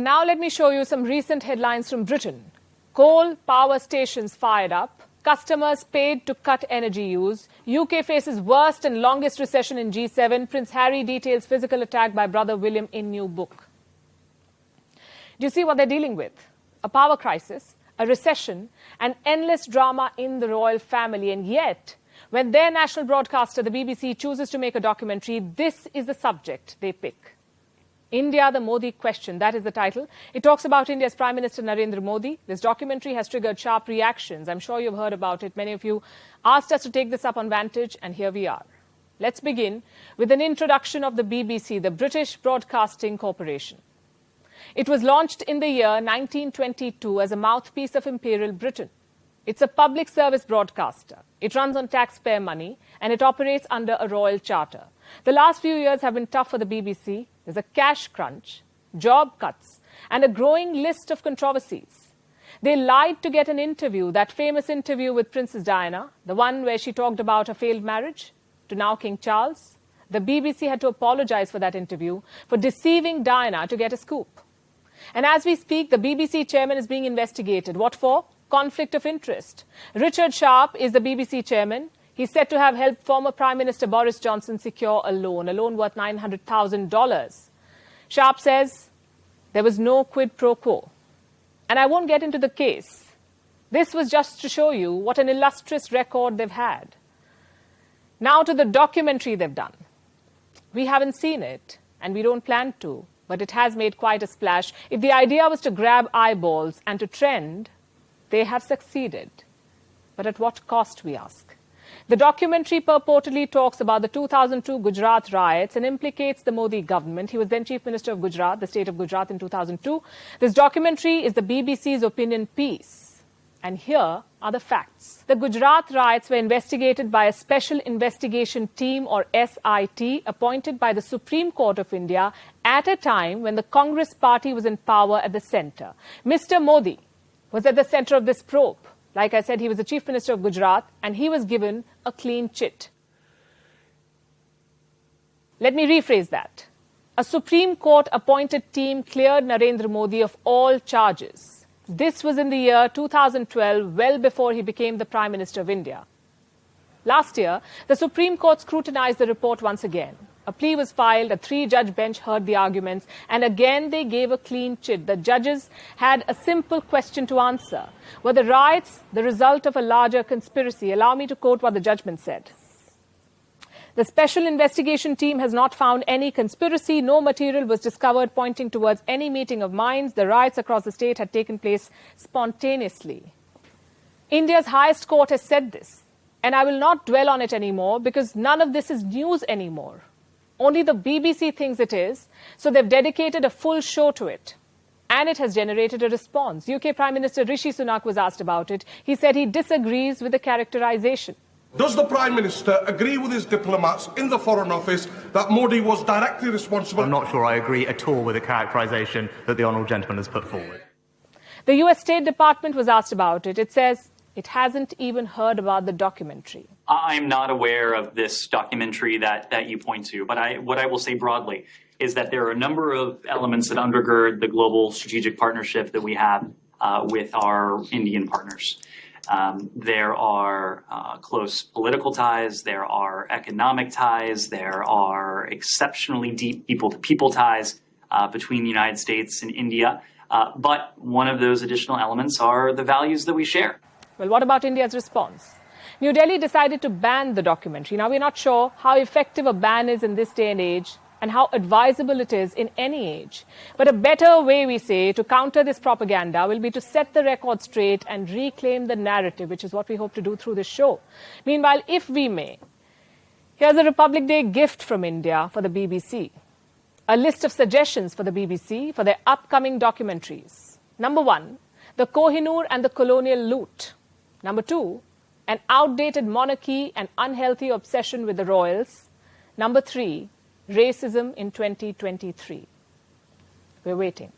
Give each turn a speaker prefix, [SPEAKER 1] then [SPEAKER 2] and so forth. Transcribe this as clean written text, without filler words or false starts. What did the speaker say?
[SPEAKER 1] now let me show you some recent headlines from Britain. Coal power stations fired up. Customers paid to cut energy use. UK faces worst and longest recession in G7. Prince Harry details physical attack by brother William in new book. Do you see what they're dealing with? A power crisis, a recession, and endless drama in the royal family. And yet, when their national broadcaster, the BBC, chooses to make a documentary, this is the subject they pick. India, the Modi question, that is the title. It talks about India's Prime Minister Narendra Modi. This documentary has triggered sharp reactions. I'm sure you've heard about it. Many of you asked us to take this up on Vantage, and here we are. Let's begin with an introduction of the BBC, the British Broadcasting Corporation. It was launched in the year 1922 as a mouthpiece of Imperial Britain. It's a public service broadcaster. It runs on taxpayer money, and it operates under a royal charter. The last few years have been tough for the BBC. There's a cash crunch, job cuts, and a growing list of controversies. They lied to get an interview, that famous interview with Princess Diana, the one where she talked about her failed marriage to now King Charles. The BBC had to apologize for that interview, for deceiving Diana to get a scoop. And as we speak, the BBC chairman is being investigated. What for? Conflict of interest. Richard Sharp is the BBC chairman. He's said to have helped former Prime Minister Boris Johnson secure a loan worth $900,000. Sharp says there was no quid pro quo. And I won't get into the case. This was just to show you what an illustrious record they've had. Now to the documentary they've done. We haven't seen it, and we don't plan to, but it has made quite a splash. If the idea was to grab eyeballs and to trend, they have succeeded. But at what cost, we ask? The documentary purportedly talks about the 2002 Gujarat Riots and implicates the Modi government. He was then Chief Minister of Gujarat, the state of Gujarat, in 2002. This documentary is the BBC's opinion piece. And here are the facts. The Gujarat Riots were investigated by a Special Investigation Team, or SIT, appointed by the Supreme Court of India at a time when the Congress party was in power at the centre. Mr. Modi was at the centre of this probe. Like I said, he was the Chief Minister of Gujarat, and he was given a clean chit. Let me rephrase that. A Supreme Court-appointed team cleared Narendra Modi of all charges. This was in the year 2012, well before he became the Prime Minister of India. Last year, the Supreme Court scrutinized the report once again. A plea was filed, a 3-judge bench heard the arguments, and again they gave a clean chit. The judges had a simple question to answer. Were the riots the result of a larger conspiracy? Allow me to quote what the judgment said. The Special Investigation Team has not found any conspiracy. No material was discovered pointing towards any meeting of minds. The riots across the state had taken place spontaneously. India's highest court has said this, and I will not dwell on it anymore because none of this is news anymore. Only the BBC thinks it is, so they've dedicated a full show to it. And it has generated a response. UK Prime Minister Rishi Sunak was asked about it. He said he disagrees with the characterization.
[SPEAKER 2] Does the Prime Minister agree with his diplomats in the Foreign Office that Modi was directly responsible?
[SPEAKER 3] I'm not sure I agree at all with the characterization that the honourable gentleman has put forward.
[SPEAKER 1] The US State Department was asked about it. It says it hasn't even heard about the documentary.
[SPEAKER 4] I'm not aware of this documentary that you point to, but what I will say broadly is that there are a number of elements that undergird the global strategic partnership that we have with our Indian partners. There are close political ties, there are economic ties, there are exceptionally deep people-to-people ties between the United States and India. But one of those additional elements are the values that we share.
[SPEAKER 1] Well, what about India's response? New Delhi decided to ban the documentary. Now, we're not sure how effective a ban is in this day and age and how advisable it is in any age. But a better way, we say, to counter this propaganda will be to set the record straight and reclaim the narrative, which is what we hope to do through this show. Meanwhile, if we may, here's a Republic Day gift from India for the BBC. A list of suggestions for the BBC for their upcoming documentaries. Number 1, the Kohinoor and the colonial loot. Number 2, an outdated monarchy and unhealthy obsession with the royals. Number 3, racism in 2023. We're waiting.